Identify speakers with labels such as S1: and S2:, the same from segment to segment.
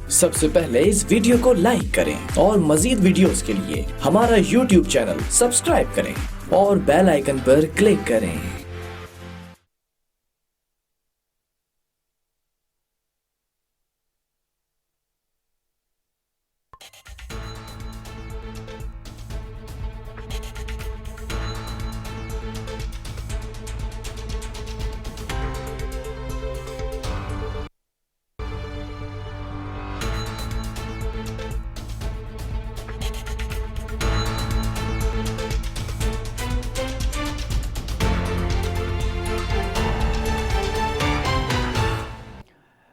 S1: सबसे पहले इस वीडियो को लाइक करें और मजीद वीडियोस के लिए हमारा YouTube चैनल सब्सक्राइब करें और बेल आइकन पर क्लिक करें।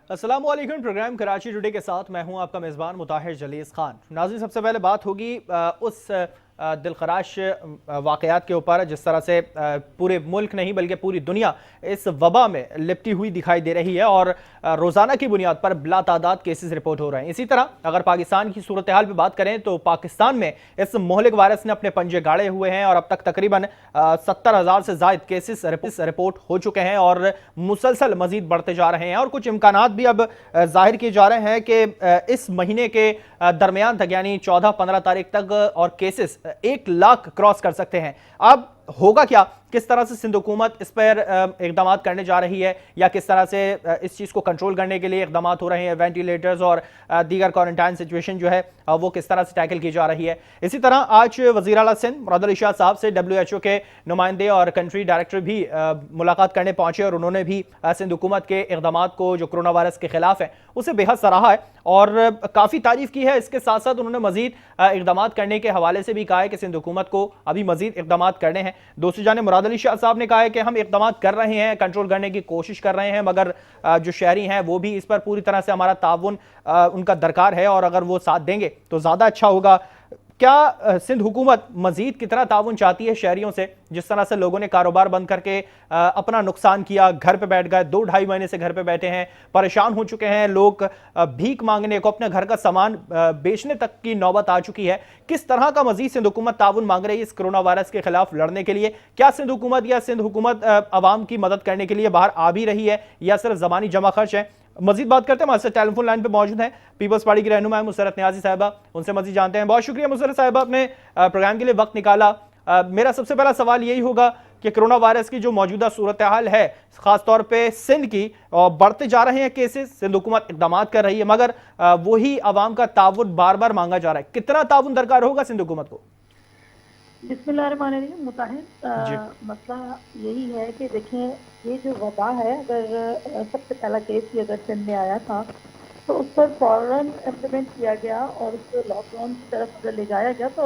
S2: अस्सलाम वालेकुम। प्रोग्राम कराची टुडे के साथ मैं हूं आपका मेज़बान मुताहिर जलीस खान। नाज़रीन, सबसे पहले बात होगी उस दिलखराश वाक़यात के ऊपर जिस तरह से पूरे मुल्क नहीं बल्कि पूरी दुनिया इस वबा में लिपटी हुई दिखाई दे रही है और रोज़ाना की बुनियाद पर बिला तादाद केसेस रिपोर्ट हो रहे हैं। इसी तरह अगर पाकिस्तान की सूरत हाल पर बात करें तो पाकिस्तान में इस मोहलिक वायरस ने अपने पंजे गाड़े हुए हैं और अब तक तकरीबन 70,000 से ज़ायद केसेस रिपोर्ट हो चुके हैं और मुसलसल मजीद बढ़ते जा रहे हैं और कुछ इम्कानात भी अब जाहिर किए जा रहे हैं कि इस महीने के दरमियान तक यानी 14-15 तारीख तक और केसेस 1 लाख क्रॉस कर सकते हैं। अब होगा क्या, किस तरह से सिंध हुकूमत इस पर इकदाम करने जा रही है या किस तरह से इस चीज़ को कंट्रोल करने के लिए इकदाम हो रहे हैं, वेंटिलेटर्स और दीगर क्वारंटाइन सिचुएशन जो है वो किस तरह से टैकल की जा रही है। इसी तरह आज वज़ीर आला सिंध मुराद अली शाह साहब से WHO के नुमाइंदे और कंट्री डायरेक्टर भी मुलाकात करने पहुंचे और उन्होंने भी सिंध हुकूमत के इकदाम को जो कोरोना वायरस के खिलाफ है उसे बेहद सराहा है और काफ़ी तारीफ़ की है। इसके साथ साथ उन्होंने मजीद इकदाम करने के हवाले से भी कहा है कि सिंध हुकूमत को अभी मजीद इकदाम करने हैं। दूसरी जानिब मुराद अली शाह साहब ने कहा है कि हम इकदाम कर रहे हैं, कंट्रोल करने की कोशिश कर रहे हैं, मगर जो शहरी हैं वो भी इस पर पूरी तरह से हमारा ताउन उनका दरकार है और अगर वो साथ देंगे तो ज़्यादा अच्छा होगा। क्या सिंध हुकूमत मजीद कितना ताउन चाहती है शहरियों से? जिस तरह से लोगों ने कारोबार बंद करके अपना नुकसान किया, घर पे बैठ गए, 2-2.5 महीने से घर पे बैठे हैं, परेशान हो चुके हैं लोग, भीख मांगने को, अपने घर का सामान बेचने तक की नौबत आ चुकी है। किस तरह का मजीद सिंध हुकूमत ताउन मांग रही है इस कोरोना वायरस के खिलाफ लड़ने के लिए? क्या सिंध हुकूमत आवाम की मदद करने के लिए बाहर आ भी रही है या सिर्फ ज़बानी जमा खर्च है? मजीद बात करते हैं, हमारे साथ टेलीफोन लाइन पे मौजूद हैं पीपल्स पार्टी की रहनुमा है मुसर्रत नियाज़ी साहिबा, उनसे मजीद जानते हैं। बहुत शुक्रिया मुसर्रत साहिबा, अपने प्रोग्राम के लिए वक्त निकाला। मेरा सबसे पहला सवाल यही होगा कि कोरोना वायरस की जो मौजूदा सूरत हाल है ख़ासतौर पे सिंध की, और बढ़ते जा रहे हैं केसेस, सिंध हुकूमत इक़दामात कर रही है मगर वही आवाम का ताउन बार बार मांगा जा रहा है। कितना ताउन दरकार होगा सिंध हुकूमत को?
S3: बिस्मिल्लाहिर्रहमानिर्रहीम। मसला यही है कि देखें, ये जो वबा है, अगर सबसे पहला केस ही अगर सिंध में आया था तो उस पर फौरन इम्प्लीमेंट किया गया और उसको लॉकडाउन की तरफ अगर ले जाया गया तो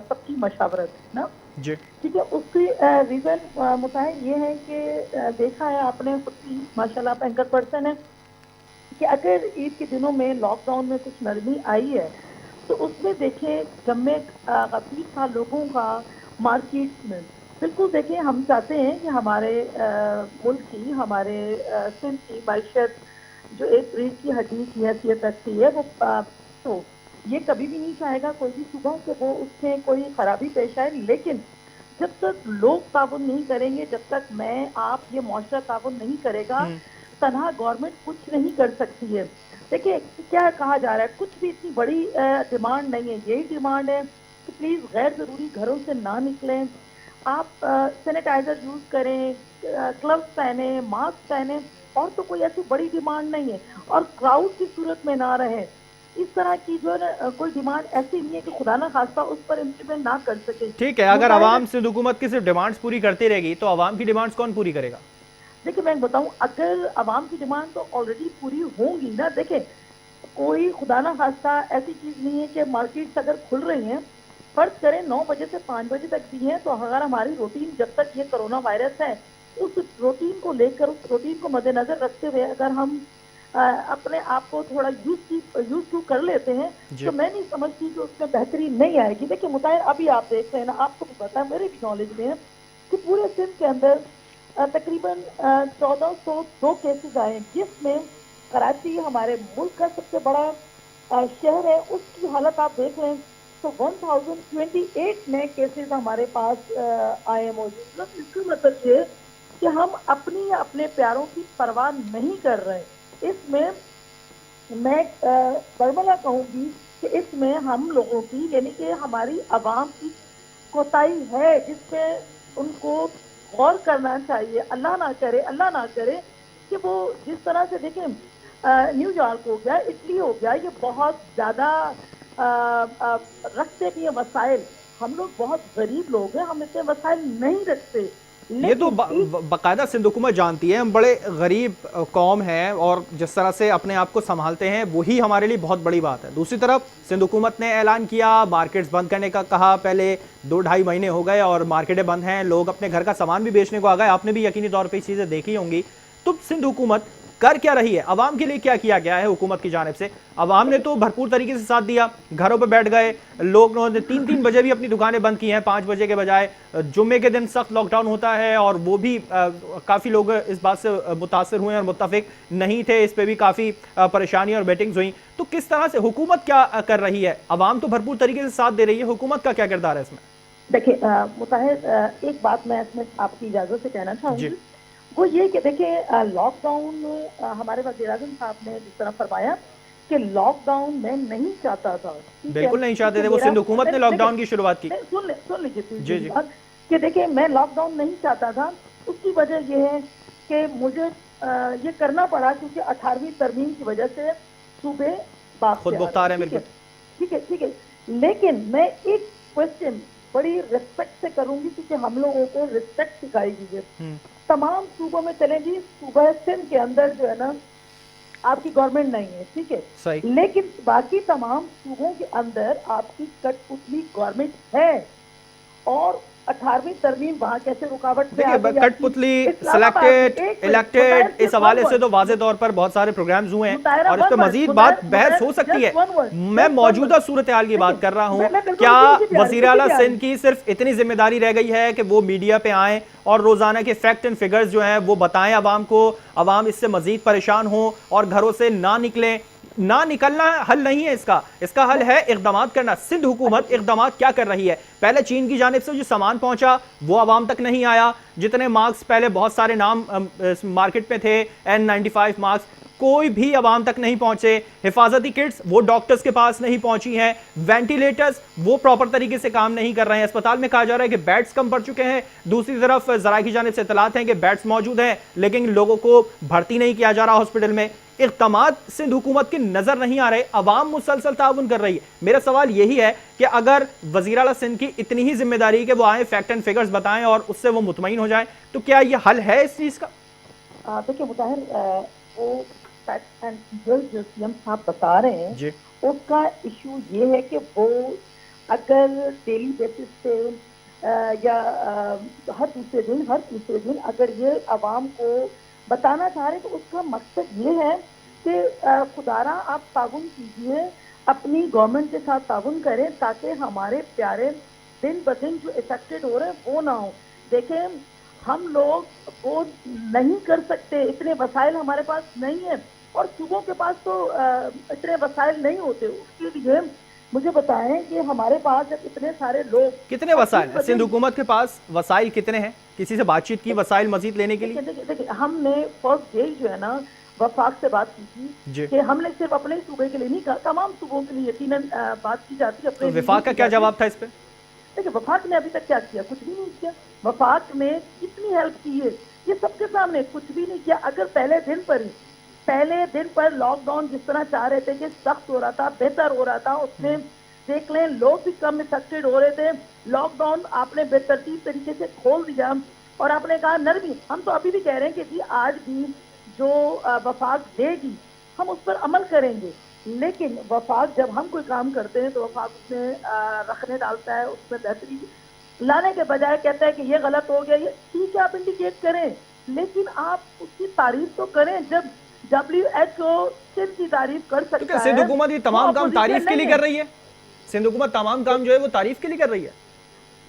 S3: सबकी मशावरत है ना जी, ठीक है। उसकी रीज़न मुताहिर ये है कि देखा है आपने खुद की, माशाल्लाह आप एंकर पर्सन है, कि अगर ईद के दिनों में लॉकडाउन में कुछ नरमी आई है तो उसमें देखें जम्मे गफीर था लोगों का मार्केट में। बिल्कुल देखें, हम चाहते हैं कि हमारे मुल्क की, हमारे सिंध की मैशत जो एक रीढ़ की हड्डी की हैसियत रखती है वो तो ये कभी भी नहीं चाहेगा कोई भी सुबह कि वो उसमें कोई खराबी पेश आए। लेकिन जब तक लोग ताउन नहीं करेंगे, जब तक मैं आप ये मुआशरा ताउन नहीं करेगा, तनहा गवर्नमेंट कुछ नहीं कर सकती है। देखिए क्या कहा जा रहा है, कुछ भी इतनी बड़ी डिमांड नहीं है। यही डिमांड है कि प्लीज़ गैर ज़रूरी घरों से ना निकलें, आप सैनिटाइज़र यूज़ करें, ग्लव्स पहने, मास्क पहने, और तो कोई ऐसी बड़ी डिमांड नहीं है। और क्राउड की सूरत में ना रहे। इस तरह की जो है ना कोई डिमांड ऐसी नहीं है कि खुदा ना खास्ता उस पर इम्प्लीमेंट ना कर सके।
S2: ठीक है, अगर आवाम सिंध हुकूमत की सिर्फ डिमांड्स पूरी करती रहेगी तो आवाम की डिमांड्स कौन पूरी करेगा?
S3: देखिए मैं बताऊं, अगर आवाम की डिमांड तो ऑलरेडी पूरी होंगी ना। देखें, कोई खुदा ना खास्ता ऐसी चीज़ नहीं है कि मार्केट्स अगर खुल रही हैं, फर्ज करें 9 बजे से 5 बजे तक भी हैं, तो अगर हमारी रूटीन जब तक ये कोरोना वायरस है उस रूटीन को लेकर, उस रूटीन को मद्देनजर रखते हुए अगर हम अपने आप को थोड़ा यूज टू कर लेते हैं तो मैं नहीं समझती कि उसमें बेहतरी नहीं आएगी। देखिए मुताहिर, अभी आप देख रहे हैं ना, आपको भी पता है, मेरे भी नॉलेज में है कि पूरे सिंध के अंदर तकरीबन 1402 केसेस आए, जिसमें कराची हमारे मुल्क का सबसे बड़ा शहर है, उसकी हालत आप देख रहे हैं तो 1028 नए केसेस हमारे पास आए मौजूद। इसका मतलब ये कि हम अपने प्यारों की परवाह नहीं कर रहे। इसमें میں برملا کہوں گی کہ اس میں ہم لوگوں کی یعنی کہ ہماری عوام کی کوتاہی ہے جس پہ ان کو غور کرنا چاہیے. اللہ نہ کرے کہ وہ جس طرح سے دیکھیں نیو یارک ہو گیا, اٹلی ہو گیا, یہ بہت زیادہ رکھتے بھی ہیں وسائل. ہم لوگ بہت غریب لوگ ہیں, ہم اتنے وسائل نہیں رکھتے.
S2: یہ تو باقاعدہ سندھ حکومت جانتی ہے ہم بڑے غریب قوم ہیں اور جس طرح سے اپنے آپ کو سنبھالتے ہیں وہی ہمارے لیے بہت بڑی بات ہے. دوسری طرف سندھ حکومت نے اعلان کیا مارکیٹس بند کرنے کا, کہا پہلے 2-2.5 مہینے ہو گئے اور مارکیٹیں بند ہیں, لوگ اپنے گھر کا سامان بھی بیچنے کو آ گئے. آپ نے بھی یقینی طور پہ یہ چیزیں دیکھی ہوں گی. تو سندھ حکومت کر کیا رہی ہے, عوام کے لیے کیا کیا گیا ہے حکومت کی جانب سے؟ عوام نے تو بھرپور طریقے سے ساتھ دیا, گھروں پہ بیٹھ گئے لوگ, 3 بجے بھی اپنی دکانیں بند کی ہیں 5 بجے کے بجائے. جمعے کے دن سخت لاک ڈاؤن ہوتا ہے اور وہ بھی کافی لوگ اس بات سے متاثر ہوئے اور متفق نہیں تھے, اس پہ بھی کافی پریشانی اور میٹنگز ہوئیں. تو کس طرح سے حکومت کیا کر رہی ہے؟ عوام تو بھرپور طریقے سے ساتھ دے رہی ہے, حکومت کا کیا کردار ہے اس میں؟
S3: دیکھیں مطاہر, ایک بات میں اس میں آپ کی اجازت سے کہنا چاہوں گی, وہ یہ کہ دیکھیں لاک ڈاؤن ہمارے وزیر اعظم صاحب نے جس طرح فرمایا کہ لاک ڈاؤن میں نہیں چاہتا تھا.
S2: بالکل نہیں چاہتے تھے, وہ سندھ حکومت نے لاک ڈاؤن کی شروعات کی.
S3: سن لیجیے کہ دیکھیں میں لاک ڈاؤن نہیں چاہتا تھا. اس کی وجہ یہ ہے کہ مجھے یہ کرنا پڑا کیونکہ 18ویں ترمیم کی وجہ سے صوبے
S2: خود مختار ہے.
S3: ٹھیک ہے, لیکن میں ایک کوشچن بڑی ریسپیکٹ سے کروں گی کیونکہ ہم لوگوں کو ریسپیکٹ سکھائی گئی ہے. تمام صوبوں میں چلیں جی, صوبہ سندھ کے اندر جو ہے نا آپ کی گورنمنٹ نہیں ہے, ٹھیک ہے, لیکن باقی تمام صوبوں کے اندر آپ کی کٹ پتلی گورنمنٹ ہے. اور 18ویں ترمیم وہاں کیسے رکاوٹ سے آ گئی؟
S2: کٹ پتلی, سلیکٹڈ, الیکٹڈ, اس حوالے سے تو واضح طور پر بہت سارے پروگرامز ہوئے ہیں اور اس پہ مزید بحث ہو سکتی ہے. میں موجودہ صورتحال کی بات کر رہا ہوں. کیا وزیر اعلیٰ سندھ کی صرف اتنی ذمہ داری رہ گئی ہے کہ وہ میڈیا پہ آئیں اور روزانہ کے فیکٹ اینڈ فگرز جو ہیں وہ بتائیں عوام کو, عوام اس سے مزید پریشان ہوں اور گھروں سے نہ نکلیں؟ نہ نکلنا حل نہیں ہے اس کا حل ہے اقدامات کرنا. سندھ حکومت اقدامات کیا کر رہی ہے؟ پہلے چین کی جانب سے جو سامان پہنچا وہ عوام تک نہیں آیا. جتنے ماسک پہلے بہت سارے نام مارکیٹ میں تھے, N95 ماسک, کوئی بھی عوام تک نہیں پہنچے. حفاظتی کٹس وہ ڈاکٹرز کے پاس نہیں پہنچی ہیں. وینٹیلیٹرز وہ پراپر طریقے سے کام نہیں کر رہے ہیں. اسپتال میں کہا جا رہا ہے کہ بیڈز کم پڑ چکے ہیں. دوسری طرف ذرائع کی جانب سے اطلاعات ہیں کہ بیڈز موجود ہیں لیکن لوگوں کو بھرتی نہیں کیا جا رہا ہاسپٹل میں. اقدامات سندھ حکومت کے نظر نہیں آ رہے, عوام مسلسل تعاون کر رہی ہے. میرا سوال یہی ہے کہ اگر وزیر اعلیٰ سندھ کی اتنی ہی ذمہ داری کہ وہ آئیں فیکٹ اینڈ فگرز بتائیں اور اس سے وہ مطمئن ہو جائیں, تو کیا یہ حل ہے اس چیز کا؟
S3: دیکھیں مطاہر, وہ فیکٹ اینڈ فگرز جو سی ایم صاحب بتا رہے ہیں اس کا ایشو یہ ہے کہ وہ اگر ڈیلی بیسس پہ یا ہر دوسرے دن اگر یہ عوام کو بتانا چاہ رہے تو اس کا مقصد یہ ہے کہ خدارا آپ تعاون کیجیے, اپنی گورنمنٹ کے ساتھ تعاون کریں تاکہ ہمارے پیارے دن بدن جو افیکٹڈ ہو رہے ہیں وہ نہ ہو. دیکھیں ہم لوگ وہ نہیں کر سکتے, اتنے وسائل ہمارے پاس نہیں ہیں اور صوبوں کے پاس تو اتنے وسائل نہیں ہوتے. اس کے لیے مجھے بتائیں کہ ہمارے پاس اتنے سارے لوگ,
S2: کتنے وسائل ہیں سندھ حکومت کے پاس؟ وسائل کتنے ہیں؟ کسی سے بات چیت کی وسائل مزید لینے کے لیے؟
S3: دیکھیں ہم نے فرسٹ ڈے جو ہے نا وفاق سے بات کی تھی کہ ہم نے صرف اپنے صوبے کے لیے نہیں کہا, تمام صوبوں کے لیے یقیناً بات کی جاتی ہے.
S2: وفاق کا کیا جواب تھا اس پہ؟
S3: دیکھیں وفاق نے ابھی تک کیا کیا؟ کچھ بھی نہیں کیا. وفاق نے کتنی ہیلپ کی ہے یہ سب کے سامنے, کچھ بھی نہیں کیا. اگر پہلے دن پر لاک ڈاؤن جس طرح چاہ رہے تھے کہ سخت ہو رہا تھا, بہتر ہو رہا تھا, اس میں دیکھ لیں لوگ بھی کم افیکٹڈ ہو رہے تھے. لاک ڈاؤن آپ نے بے ترتیب طریقے سے کھول دیا اور آپ نے کہا نرمی. ہم تو ابھی بھی کہہ رہے ہیں کہ جی آج بھی جو وفاق دے گی ہم اس پر عمل کریں گے, لیکن وفاق جب ہم کوئی کام کرتے ہیں تو وفاق اس میں رکھنے ڈالتا ہے, اس میں بہتری لانے کے بجائے کہتا ہے کہ یہ غلط ہو گیا. یہ ٹھیک ہے آپ انڈیکیٹ کریں لیکن آپ اس کی تعریف تو کریں. جب WHO سندھ کی تعریف کر سکتا ہے,
S2: سندھ حکومت یہ تمام کام تعریف کے لیے کر رہی ہے. سندھ حکومت تمام کام جو ہے وہ تعریف کے لیے کر رہی ہے.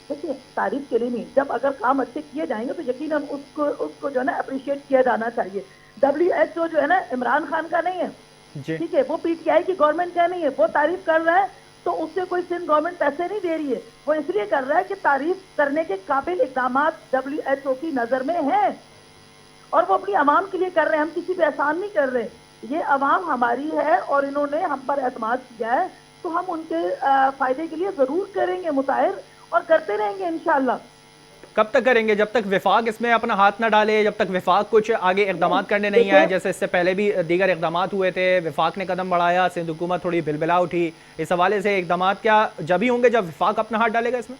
S3: دیکھیے تعریف کے لیے نہیں, جب اگر کام اچھے کیے جائیں گے تو یقیناً اس کو جو ہے نا اپریشیٹ کیا جانا چاہیے. WHO جو ہے نا عمران خان کا نہیں ہے, ٹھیک ہے, وہ PTI کی گورنمنٹ کا نہیں ہے. وہ تعریف کر رہا ہے تو اس سے کوئی سندھ گورنمنٹ پیسے نہیں دے رہی ہے. وہ اس لیے کر رہا ہے کہ تعریف کرنے کے قابل اقدامات WHO کی نظر میں ہیں اور وہ اپنی عوام کے لیے کر رہے ہیں. ہم کسی پہ احسان نہیں کر رہے. یہ عوام ہماری ہے اور انہوں نے ہم پر اعتماد کیا ہے، تو ہم ان کے فائدے کے لیے ضرور کریں گے مطاہر، اور کرتے رہیں گے انشاءاللہ۔
S2: کب تک کریں گے؟ جب تک وفاق اس میں اپنا ہاتھ نہ ڈالے، جب تک وفاق کچھ آگے اقدامات کرنے نہیں آئے، جیسے اس سے پہلے بھی دیگر اقدامات ہوئے تھے، وفاق نے قدم بڑھایا، سندھ حکومت تھوڑی بلبلا اٹھی، اس حوالے سے اقدامات کیا جب ہی ہوں گے جب وفاق اپنا ہاتھ ڈالے گا اس میں؟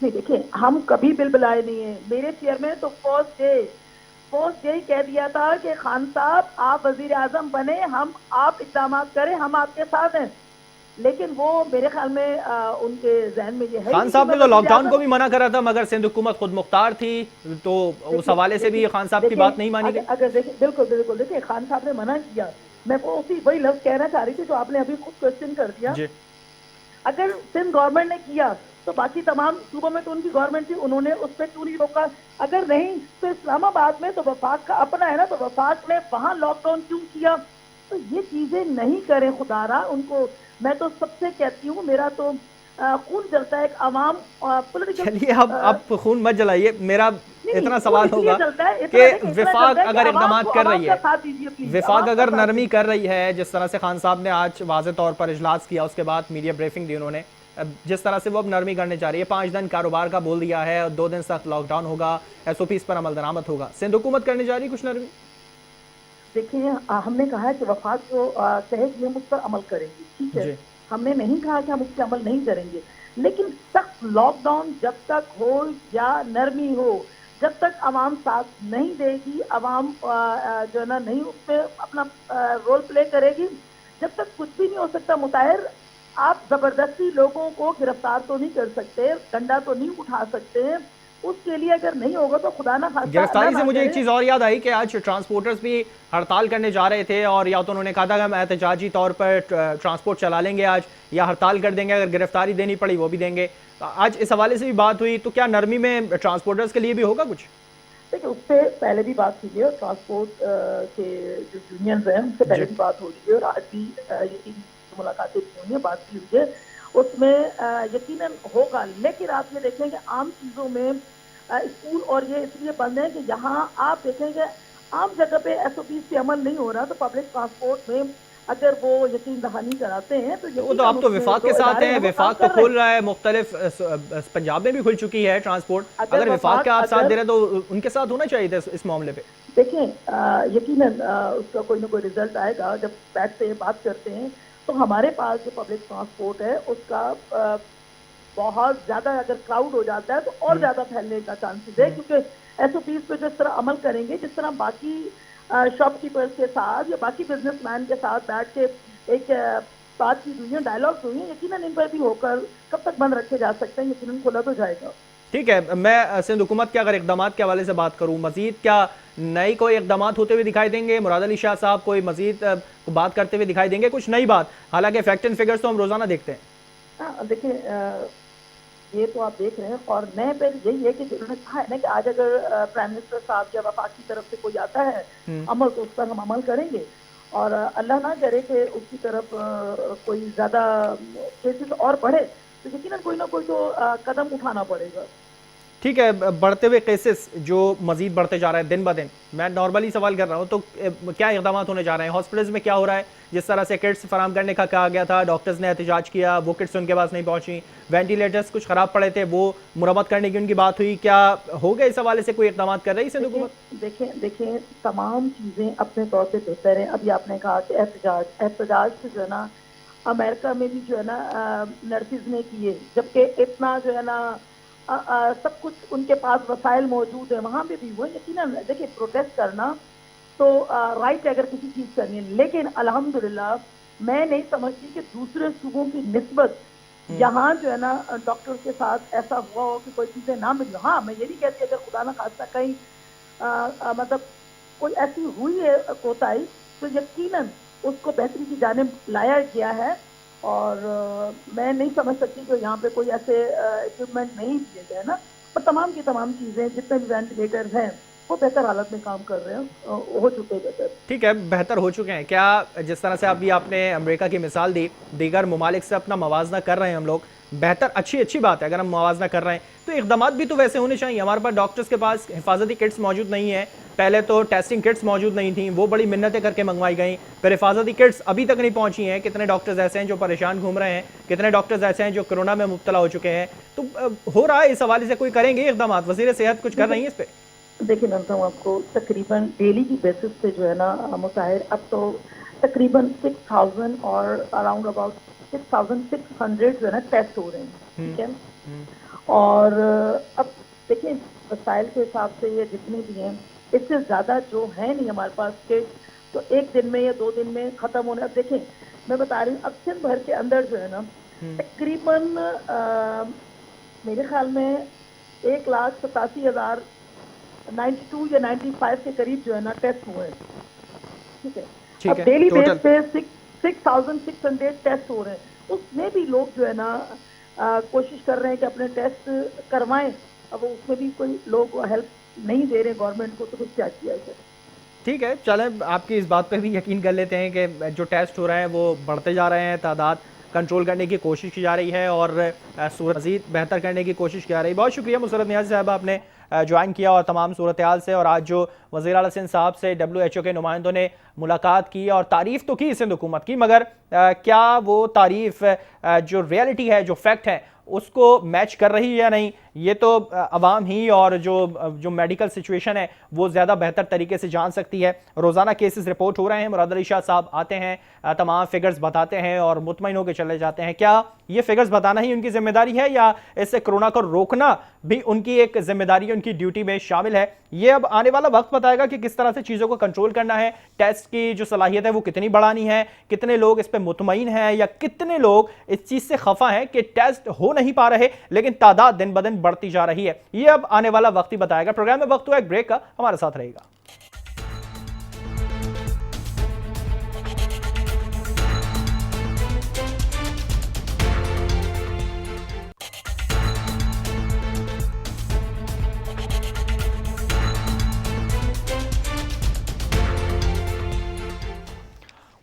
S3: نہیں دیکھیں، ہم کبھی بلبلائے نہیں ہیں، میرے چیئرمین تو فرسٹ ڈے ہی کہہ دیا تھا کہ خان صاحب آپ وزیر اعظم بنے، ہم آپ اقدامات کریں، ہم آپ کے ساتھ ہیں، لیکن وہ میرے خیال میں ان کے ذہن میں یہ ہے ہی
S2: خان
S3: نہیں کہ
S2: صاحب
S3: میں
S2: نے تو لاک
S3: وزیر
S2: ڈاؤن کو
S3: اعظم۔
S2: بھی منع کرا تھا، مگر سندھ حکومت خود مختار تھی، تو اس حوالے سے بھی خان صاحب کی بات نہیں مانی گئی۔
S3: اگر دیکھیں، بالکل بالکل، دیکھیں خان صاحب نے منع کیا، میں وہ وہی لفظ کہنا چاہ رہی تھی جو آپ نے ابھی خود کوشچن کر دیا۔
S2: جی
S3: اگر سندھ گورنمنٹ نے کیا تو باقی تمام صوبوں میں تو ان کی گورنمنٹ تھی، انہوں نے اس پہ کیوں نہیں روکا؟ اگر نہیں تو اسلام آباد میں تو وفاق کا اپنا ہے نا، تو وفاق نے وہاں لاک ڈاؤن کیوں کیا؟ تو یہ چیزیں نہیں کریں خدا را، ان کو میں تو سب سے کہتی ہوں، میرا تو خون جلتا ہے ایک عوام پولیٹیکل،
S2: چلیے اب خون مت جلائیے، میرا
S3: نہیں
S2: اتنا
S3: خون
S2: سوال
S3: اس لیے
S2: ہوگا
S3: جلتا ہے،
S2: کہ
S3: اتنا
S2: وفاق
S3: جلتا ہے کہ
S2: اگر
S3: عوام
S2: اقدامات
S3: کو،
S2: کر
S3: عوام
S2: رہی
S3: کا
S2: ہے،
S3: ساتھ دیجیے پلیز،
S2: وفاق
S3: عوام کا
S2: اگر
S3: ساتھ
S2: نرمی
S3: دیجیے۔
S2: کر رہی ہے، جس طرح سے خان صاحب نے آج واضح طور پر اجلاس کیا، اس کے بعد میڈیا بریفنگ دی انہوں نے، جس طرح سے وہ اب نرمی کرنے چاہ رہی ہے، 5 دن کاروبار کا بول دیا ہے، 2 دن تک لاک ڈاؤن ہوگا، ایس او پیز پر عمل درآمد ہوگا، سندھ حکومت کرنے جا رہی ہے کچھ نرمی؟
S3: دیکھیے ہم نے کہا ہے کہ وفاق جو کہے گی ہم اس پر عمل کریں گے، ٹھیک ہے،
S2: جی
S3: ہم نے نہیں کہا کہ ہم اس پہ عمل نہیں کریں گے، لیکن سخت لاک ڈاؤن جب تک ہو یا نرمی ہو، جب تک عوام ساتھ نہیں دے گی، عوام جو ہے نا نہیں اس پہ اپنا رول پلے کرے گی، جب تک کچھ بھی نہیں ہو سکتا مطاہر۔ آپ زبردستی لوگوں کو گرفتار تو نہیں کر سکتے، ڈنڈا تو نہیں اٹھا سکتے، اس کے لیے اگر نہیں ہوگا تو خدا نہ خواستہ اللہ
S2: گرفتاری سے
S3: نہ
S2: مجھے ایک
S3: کرے۔
S2: چیز اور یاد آئی کہ آج ٹرانسپورٹرز بھی ہڑتال کرنے جا رہے تھے، اور یا تو انہوں نے کہا تھا کہ ہم احتجاجی طور پر ٹرانسپورٹ چلا لیں گے آج، یا ہڑتال کر دیں گے، اگر گرفتاری دینی پڑی وہ بھی دیں گے، آج اس حوالے سے بھی بات ہوئی، تو کیا نرمی میں ٹرانسپورٹرز کے لیے بھی ہوگا کچھ؟
S3: دیکھیں اس سے پہلے بھی بات ہوئی ہے، اور ٹرانسپورٹ کے جو یونینز ہیں ان سے
S2: جی
S3: پہلے بھی بات ہو رہی ہے، اور آج بھی یقین ملاقاتیں بھی ہوئی ہیں، بات بھی ہوئی ہے، اس میں یقیناً ہوگا، لیکن آپ یہ دیکھیں کہ عام چیزوں میں اسکول اور یہ اس لیے بند ہے کہ یہاں آپ دیکھیں کہ عام جگہ پہ ایس او پیز پہ عمل نہیں ہو رہا، تو پبلک ٹرانسپورٹ میں اگر وہ یقین دہانی کراتے ہیں تو
S2: تو وہ تو آپ
S3: یقیناً
S2: تو
S3: اس میں
S2: وفاق کے
S3: جو
S2: ساتھ
S3: ادارے
S2: ہیں،
S3: ہیں وہ کام
S2: وفاق تو
S3: کر رہے ہیں۔
S2: کھول رہا ہے، مختلف پنجاب میں بھی کھل چکی ہے ٹرانسپورٹ،
S3: اگر
S2: اگر وفاق کا آپ ساتھ دے
S3: اگر
S2: رہے ہیں تو ان کے ساتھ ہونا چاہیے تھا اس معاملے پہ۔
S3: دیکھیں یقیناً اس کا کوئی نہ کوئی رزلٹ آئے گا، جب بیٹھتے ہیں بات کرتے ہیں، تو ہمارے پاس جو پبلک ٹرانسپورٹ ہے اس کا بہت زیادہ اگر کراؤڈ ہو جاتا ہے تو اور زیادہ پھیلنے کا چانسز ہے، کیونکہ ایس او پیز پہ جس طرح عمل کریں گے، جس طرح باقی شاپ کیپرز کے ساتھ یا باقی بزنس مین کے ساتھ بیٹھ کے ایک بات چیت ہوئی ہے، ڈائلاگز ہوئی ہیں، یقیناً ان پر بھی ہو کر کب تک بند رکھے جا سکتے ہیں، یقیناً کھولا تو جائے گا۔
S2: ٹھیک ہے، میں سندھ حکومت کے اگر اقدامات کے حوالے سے بات کروں، مزید کیا نئی کوئی اقدامات ہوتے ہوئے دکھائی دیں گے؟ مراد علی شاہ صاحب کوئی مزید بات کرتے ہوئے دکھائی دیں گے؟ کچھ نئی بات، حالانکہ فیکٹ اینڈ فگرز تو ہم روزانہ دیکھتے ہیں۔
S3: دیکھیں یہ تو آپ دیکھ رہے ہیں، اور نئے پہ یہی ہے کہ انہوں نے کہا ہے نا کہ آج اگر پرائم منسٹر صاحب یا وفاق کی طرف سے کوئی آتا ہے عمل تو اس پر ہم عمل کریں گے، اور اللہ نہ کرے کہ اس کی طرف کوئی زیادہ کیسز اور بڑھے تو یقیناً کوئی نہ کوئی تو قدم اٹھانا پڑے گا۔
S2: ٹھیک ہے، بڑھتے ہوئے کیسز جو مزید بڑھتے جا رہے ہیں دن بہ دن، میں نارملی سوال کر رہا ہوں، تو کیا اقدامات ہونے جا رہے ہیں؟ ہاسپٹلز میں کیا ہو رہا ہے؟ جس طرح سے کٹس فراہم کرنے کا کہا گیا تھا، ڈاکٹرز نے احتجاج کیا، وہ کٹس ان کے پاس نہیں پہنچی، وینٹیلیٹرز کچھ خراب پڑے تھے، وہ مرمت کرنے کی ان کی بات ہوئی، کیا ہو گئے اس حوالے سے کوئی اقدامات کر رہی سندھ حکومت؟
S3: دیکھیں تمام چیزیں اپنے طور پہ بہتر ہیں۔ ابھی آپ نے کہا کہ احتجاج سے جو ہے نا امریکہ میں بھی جو ہے نا نرسز نے کیے، جبکہ اتنا جو ہے نا سب کچھ ان کے پاس وسائل موجود ہیں، وہاں پہ بھی ہوئے، یقیناً دیکھیں پروٹیسٹ کرنا تو رائٹ ہے اگر کسی چیز کرنی ہے، لیکن الحمدللہ میں نہیں سمجھتی کہ دوسرے صوبوں کی نسبت یہاں جو ہے نا ڈاکٹر کے ساتھ ایسا ہوا ہو کہ کوئی چیزیں نہ ملی۔ ہاں میں یہ نہیں کہتی اگر خدا نہ خواستہ کہیں مطلب کوئی ایسی ہوئی ہے کوتاہی تو یقیناً اس کو بہتری کی جانب لایا گیا ہے، اور میں نہیں سمجھ سکتی کہ یہاں پہ کوئی ایسے اکوپمنٹ نہیں دیے گئے نا، اور تمام کی تمام چیزیں جتنے بھی وینٹیلیٹرز ہیں وہ بہتر حالت میں کام کر رہے ہیں، ہو چکے بہتر۔
S2: ٹھیک ہے، بہتر ہو چکے ہیں کیا؟ جس طرح سے ابھی آپ نے امریکہ کی مثال دی، دیگر ممالک سے اپنا موازنہ کر رہے ہیں ہم لوگ، बेहतर, अच्छी बात है अगर हम मुआवजा कर रहे हैं, तो इक़दामात भी तो वैसे होने चाहिए। हमारे पास डॉक्टर्स के पास हिफाजती किट्स मौजूद नहीं है, पहले तो टेस्टिंग किट्स मौजूद नहीं थी, वो बड़ी मिन्नतें करके मंगवाई गई, फिर हिफाजती किट्स अभी तक नहीं पहुंची हैं। कितने डॉक्टर्स ऐसे हैं जो परेशान घूम रहे हैं, कितने डॉक्टर्स ऐसे हैं जो कोरोना में मुब्तला हो चुके हैं। तो हो रहा है इस हवाले से कोई करेंगे इक़दामात? वज़ीर सेहत कुछ कर रही है इस पर?
S3: देखिए मैं बताऊँ आपको, तकरीबन डेली की बेसिस पे जो है ना मुताहिर, अब तो तकरीबन 6000 और अराउंड अबाउट 6600 जो है ना टेस्ट हो रहे हैं, ठीक है। और अब देखिए वसाइल के हिसाब से ये जितने भी हैं, इससे ज़्यादा जो है नहीं हमारे पास के, तो एक दिन में या 2 दिन में ख़त्म होने। अब देखें मैं बता रही हूँ, अब सिंध भर के अंदर जो है ना तकरीबन मेरे ख्याल में 1,87,000 92 या 95 के करीब जो है ना टेस्ट हुए हैं, ठीक है। अब डेली बेस पे 6600 टेस्ट हो रहे हैं, उसमें भी लोग जो है ना कोशिश कर रहे हैं कि अपने टेस्ट करवाएं। अब उसमें भी कोई लोग हेल्प नहीं दे रहे गवर्नमेंट को, तो कुछ क्या किया जाए।
S2: ठीक है, चलें आपकी इस बात पे भी यकीन कर लेते हैं कि जो टेस्ट हो रहे हैं वो बढ़ते जा रहे हैं, तादाद कंट्रोल करने की कोशिश की जा रही है और सूरत मज़ीद बेहतर करने की कोशिश की जा रही है। बहुत शुक्रिया मुसरत नियाज़ी साहब, आपने ज्वाइन किया और तमाम सूरत हाल से, और आज जो वज़ीर आला सिंध साहब से WHO के नुमाइंदों ने मुलाकात की और तारीफ़ तो की सिंध हुकूमत की, मगर क्या वो तारीफ़ जो रियलिटी है, जो फैक्ट है, उसको मैच कर रही है या नहीं, ये तो अवाम ही और जो मेडिकल सिचुएशन है वो ज़्यादा बेहतर तरीके से जान सकती है। रोज़ाना केसेस रिपोर्ट हो रहे हैं, मुराद अली शाह साहब आते हैं, तमाम फिगर्स बताते हैं और मुतमईन होकर चले जाते हैं। क्या ये फिगर्स बताना ही उनकी जिम्मेदारी है या इससे कोरोना को रोकना भी उनकी एक जिम्मेदारी, उनकी ड्यूटी में शामिल है? ये अब आने वाला वक्त बताएगा कि किस तरह से चीज़ों को कंट्रोल करना है, टेस्ट की जो सलाहियत है वो कितनी बढ़ानी है, कितने लोग इस पर मुतमईन हैं या कितने लोग इस चीज़ से खफा हैं कि टेस्ट हो नहीं पा रहे लेकिन तादाद दिन ब दिन बढ़ती जा रही है। ये अब आने वाला वक्त ही बताएगा। प्रोग्राम में वक्त हुआ एक ब्रेक का, हमारे साथ रहेगा।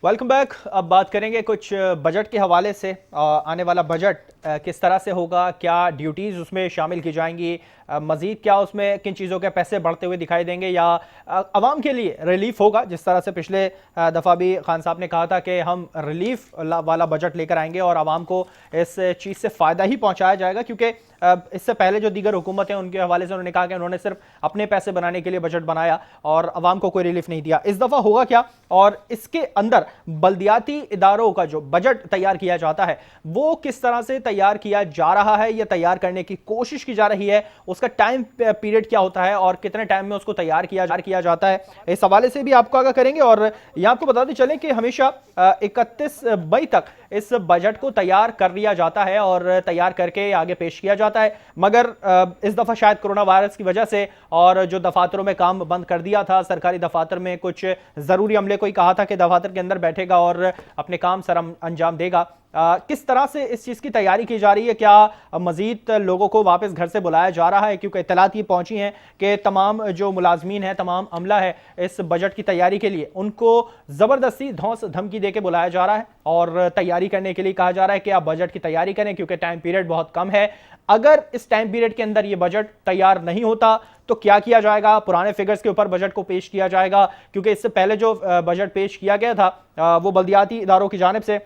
S2: Welcome back. अब बात करेंगे कुछ बजट के हवाले से। आने वाला बजट किस तरह से होगा, क्या ड्यूटीज़ उसमें शामिल की जाएंगी, मज़ीद क्या उसमें किन चीज़ों के पैसे बढ़ते हुए दिखाई देंगे, या आवाम के लिए रिलीफ होगा, जिस तरह से पिछले दफ़ा भी खान साहब ने कहा था कि हम रिलीफ वाला बजट लेकर आएंगे और आवाम को इस चीज़ से फ़ायदा ही पहुँचाया जाएगा। क्योंकि इससे पहले जो दीगर हुकूमत हैं उनके हवाले से उन्होंने कहा कि उन्होंने सिर्फ अपने पैसे बनाने के लिए बजट बनाया और आवाम को कोई रिलीफ नहीं दिया। इस दफ़ा होगा क्या, और इसके अंदर बल्दियाती इदारों का जो बजट तैयार किया जाता है वो किस तरह से तैयार किया जा रहा है या तैयार करने की कोशिश की जा रही है, उसका टाइम पीरियड क्या होता है और कितने टाइम में उसको तैयार किया जाता है, इस हवाले से भी आपको आगाह करेंगे। और यहाँ आपको बताते चलें कि हमेशा 31 मई तक इस बजट को तैयार कर लिया जाता है और तैयार करके आगे पेश किया जाता है, मगर इस दफ़ा शायद कोरोना वायरस की वजह से और जो दफातरों में काम बंद कर दिया था, सरकारी दफातर में कुछ ज़रूरी अमले को ही कहा था कि दफातर के अंदर बैठेगा और अपने काम सर अंजाम देगा। किस तरह से इस चीज़ की तैयारी की जा रही है, क्या मज़ीद लोगों को वापस घर से बुलाया जा रहा है? क्योंकि इत्तलात ये पहुंची हैं कि तमाम जो मुलाजमीन हैं, तमाम अमला है इस बजट की तैयारी के लिए, उनको ज़बरदस्ती धौंस धमकी दे के बुलाया जा रहा है और तैयारी करने के लिए कहा जा रहा है कि आप बजट की तैयारी करें क्योंकि टाइम पीरियड बहुत कम है। अगर इस टाइम पीरियड के अंदर ये बजट तैयार नहीं होता तो क्या किया जाएगा? पुराने फिगर्स के ऊपर बजट को पेश किया जाएगा, क्योंकि इससे पहले जो बजट पेश किया गया था वो बल्दियाती इदारों की जानिब से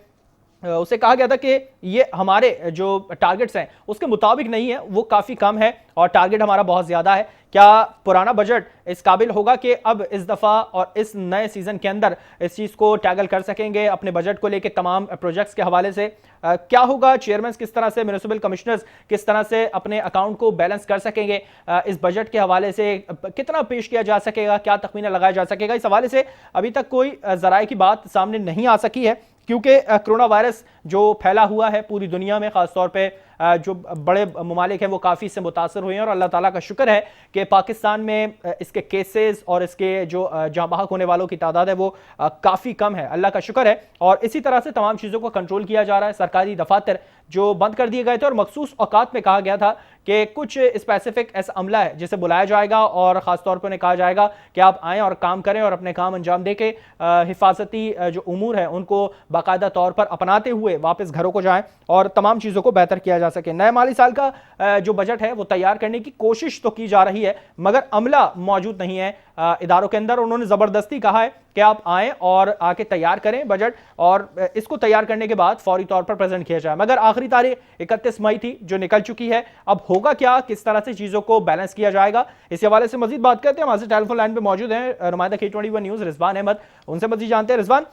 S2: उसे कहा गया था कि ये हमारे जो टारगेट्स हैं उसके मुताबिक नहीं है, वो काफ़ी कम है और टारगेट हमारा बहुत ज़्यादा है। क्या पुराना बजट इस काबिल होगा कि अब इस दफ़ा और इस नए सीज़न के अंदर इस चीज़ को टैकल कर सकेंगे अपने बजट को लेकर तमाम प्रोजेक्ट्स के हवाले से? क्या होगा, चेयरमैन किस तरह से, म्यूनिसिपल कमिश्नर्स किस तरह से अपने अकाउंट को बैलेंस कर सकेंगे, इस बजट के हवाले से कितना पेश किया जा सकेगा, क्या तखमीना लगाया जा सकेगा? इस हवाले से अभी तक कोई ज़राए की बात सामने नहीं आ सकी है, क्योंकि कोरोना वायरस जो फैला हुआ है पूरी दुनिया में, ख़ासतौर पे जो बड़े ममालिक हैं वो काफ़ी इससे मुतासर हुए हैं और अल्लाह ताला का शुक्र है कि पाकिस्तान में इसके केसेस और इसके जो जहाँ बहक होने वालों की तादाद है वो काफ़ी कम है, अल्लाह का शुक्र है। और इसी तरह से तमाम चीज़ों को कंट्रोल किया जा रहा है। सरकारी दफातर जो बंद कर दिए गए थे और मखसूस औकात में कहा गया था कि कुछ स्पेसिफिक ऐसा अमला है जिसे बुलाया जाएगा और ख़ासतौर पर उन्हें कहा जाएगा कि आप आएँ और काम करें और अपने काम अंजाम दे के हिफाजती जो उमूर है उनको बाकायदा तौर पर अपनाते हुए वापस घरों को जाएँ और तमाम चीज़ों को बेहतर किया जा जा सके। नए माली साल का जो बजट है वो तैयार करने की कोशिश तो की जा रही है, मगर अमला मौजूद नहीं है इदारों के अंदर। उन्होंने ज़बरदस्ती कहा है कि आप आएँ और आके तैयार करें बजट, और इसको तैयार करने के बाद फौरी तौर पर प्रेजेंट किया जाए। मगर आखिरी तारीख 31 मई थी जो निकल चुकी है। अब होगा क्या, किस तरह से चीज़ों को बैलेंस किया जाएगा, इस हवाले से मजीद बात करते हैं। हमारे टेलीफोन लाइन पे मौजूद हैं नुमाइंदा K21 न्यूज़ रिजवान अहमद, उनसे मजीद जानते हैं। रिजवान,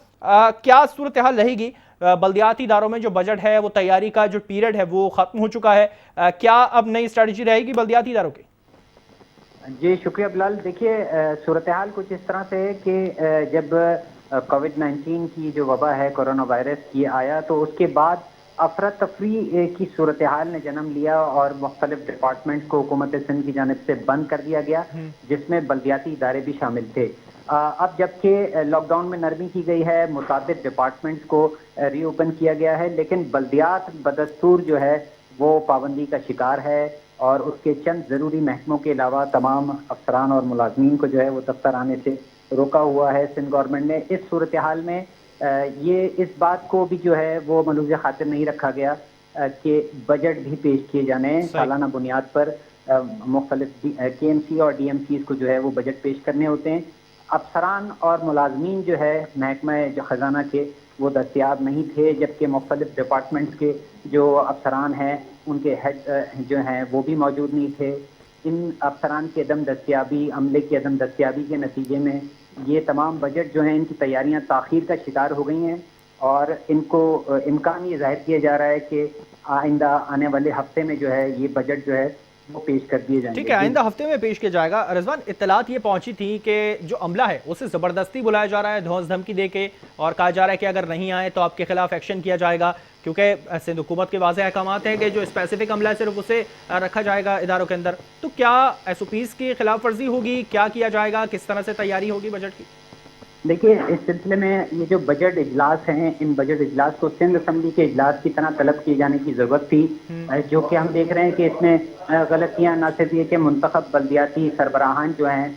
S2: क्या सूरत हाल रहेगी? बल्दियाती इदारों में जो बजट है वो तैयारी का जो पीरियड है वो ख़त्म हो चुका है, क्या अब नई स्ट्रेटजी रहेगी बल्दियाती इदारों की?
S4: जी शुक्रिया बिलाल। देखिए सूरत हाल कुछ इस तरह से है कि जब कोविड-19 की जो वबा है, कोरोना वायरस ये आया, तो उसके बाद अफरा तफरी की सूरत हाल ने जन्म लिया और मुख्तलिफ डिपार्टमेंट्स को हुकूमत सिंध की जानिब से बंद कर दिया गया, जिसमें बल्दियाती इदारे भी शामिल थे। अब जबकि लॉकडाउन में नरमी की गई है, मुताबिक डिपार्टमेंट्स को रीओपन किया गया है, लेकिन बल्दियात बदस्तूर जो है वो पाबंदी का शिकार है और उसके चंद ज़रूरी महकमों के अलावा तमाम अफसरान और मुलाजमीन को जो है वो दफ्तर आने से रोका हुआ है सिंध गवर्नमेंट ने। इस सूरत हाल में ये इस बात को भी जो है वो मलूज़ खातिर नहीं रखा गया कि बजट भी पेश किए जाने सालाना बुनियाद पर। मुख्तलिफ KMC और DMCs को जो है वो बजट पेश करने होते हैं। अफसरान और मुलाजमीन जो है महकमा जो ख़जाना के वो दस्तियाब नहीं थे, जबकि मुख्तलिफ डिपार्टमेंट्स के जो अफसरान हैं उनके हेड जो हैं वो भी मौजूद नहीं थे। इन अफसरान की अदम दस्तियाबी, अमले की अदम दस्तियाबी के नतीजे में ये तमाम बजट जो हैं इनकी तैयारियां ताख़ीर का शिकार हो गई हैं और इनको इम्कान ये ज़ाहिर किया जा रहा है कि आइंदा आने वाले हफ्ते में जो है ये बजट जो है वो पेश कर दिए जाएंगे।
S2: ठीक है, आइंदा हफ्ते में पेश किया जाएगा। रिजवान, इत्तलात ये पहुंची थी कि जो अमला है उसे ज़बरदस्ती बुलाया जा रहा है, धौंस धमकी दे के, और कहा जा रहा है कि अगर नहीं आए तो आपके खिलाफ एक्शन किया जाएगा, क्योंकि सिंध हुकूमत के वाज़ेह अहकामात हैं कि जो स्पेसिफिक अमला है सिर्फ उसे रखा जाएगा इदारों के अंदर। तो क्या SOPs की खिलाफ वर्जी होगी, क्या किया जाएगा, किस तरह से तैयारी होगी बजट की?
S4: देखिए इस सिलसिले में ये जो बजट इजलास हैं, इन बजट इजलास को सिंध असम्बली के इजलास की तरह तलब किए जाने की ज़रूरत थी, जो कि हम देख रहे हैं कि इसमें गलतियाँ न सिर्फ ये कि मुंतखब बल्दियाती सरबराहान जो हैं